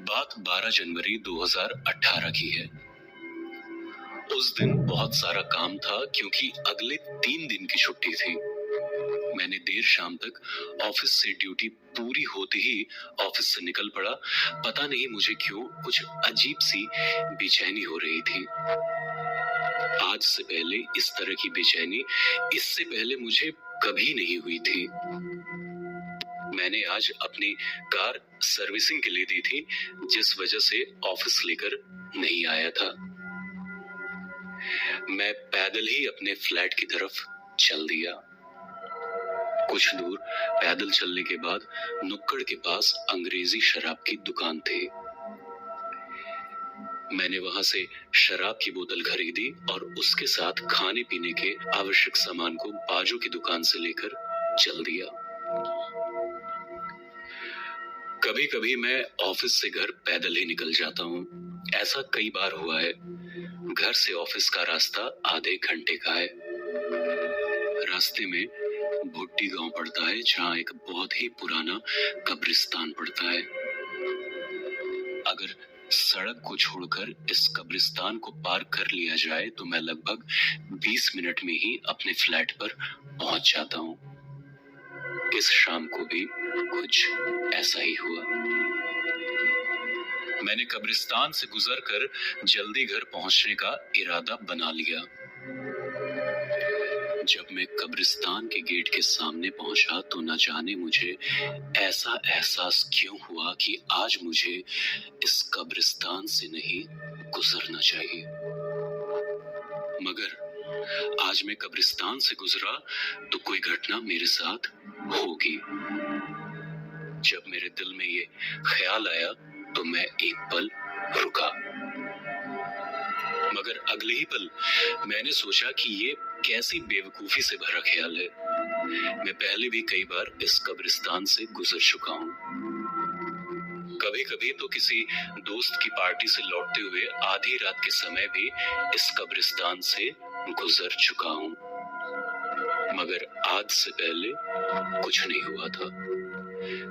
बात 12 जनवरी 2018 की है। उस दिन बहुत सारा काम था क्योंकि अगले 3 दिन की छुट्टी थी। मैंने देर शाम तक ऑफिस से ड्यूटी पूरी होते ही ऑफिस से निकल पड़ा। पता नहीं मुझे क्यों कुछ अजीब सी बेचैनी हो रही थी। आज से पहले इस तरह की बेचैनी इससे पहले मुझे कभी नहीं हुई थी। मैंने आज अपनी कार सर्विसिंग के लिए दी थी, जिस वजह से ऑफिस लेकर नहीं आया था। मैं पैदल ही अपने फ्लैट की तरफ चल दिया। कुछ दूर पैदल चलने के बाद नुक्कड़ के पास अंग्रेजी शराब की दुकान थी। मैंने वहां से शराब की बोतल खरीदी और उसके साथ खाने पीने के आवश्यक सामान को बाजू की दुकान से लेकर चल दिया। कभी कभी मैं ऑफिस से घर पैदल ही निकल जाता हूँ। ऐसा कई बार हुआ है। घर से ऑफिस का रास्ता आधे घंटे का है। रास्ते में भुट्टी गांव पड़ता है, जहाँ एक बहुत ही पुराना कब्रिस्तान पड़ता है। अगर सड़क को छोड़कर इस कब्रिस्तान को पार कर लिया जाए तो मैं लगभग 20 मिनट में ही अपने फ्लैट पर पहुंच जाता हूँ। इस शाम को भी कुछ ऐसा ही हुआ। मैंने कब्रिस्तान से गुजरकर जल्दी घर पहुंचने का इरादा बना लिया। जब मैं कब्रिस्तान के गेट के सामने पहुंचा तो न जाने मुझे ऐसा एहसास क्यों हुआ कि आज मुझे इस कब्रिस्तान से नहीं गुजरना चाहिए। मगर आज मैं कब्रिस्तान से गुजरा तो कोई घटना मेरे साथ होगी। जब मेरे दिल में ये ख्याल आया तो मैं एक पल रुका, मगर अगले ही पल मैंने सोचा कि ये कैसी बेवकूफी से भरा ख्याल है। मैं पहले भी कई बार इस कब्रिस्तान से गुजर चुका हूँ। कभी कभी तो किसी दोस्त की पार्टी से लौटते हुए आधी रात के समय भी इस कब्रिस्तान से गुजर चुका हूँ, मगर आज से पहले कुछ नहीं हुआ था।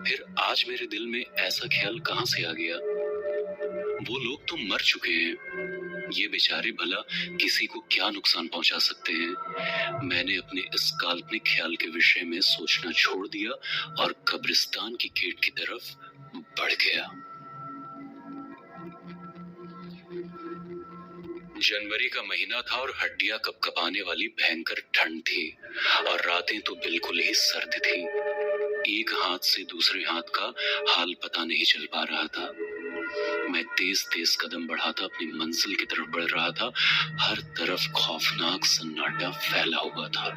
फिर आज मेरे दिल में ऐसा ख्याल कहां से आ गया? वो लोग तो मर चुके हैं, ये बेचारे भला किसी को क्या नुकसान पहुंचा सकते हैं। मैंने अपने इस काल्पनिक ख्याल के विषय में सोचना छोड़ दिया और कब्रिस्तान की गेट की तरफ बढ़ गया। जनवरी का महीना था और हड्डियां कपकपाने वाली भयंकर ठंड थी और रातें तो बिल्कुल ही सर्द थी। एक हाथ से दूसरे हाथ का हाल पता नहीं चल पा रहा था। मैं तेज तेज कदम बढ़ाता अपनी मंजिल की तरफ बढ़ रहा था। हर तरफ खौफनाक सन्नाटा फैला हुआ था।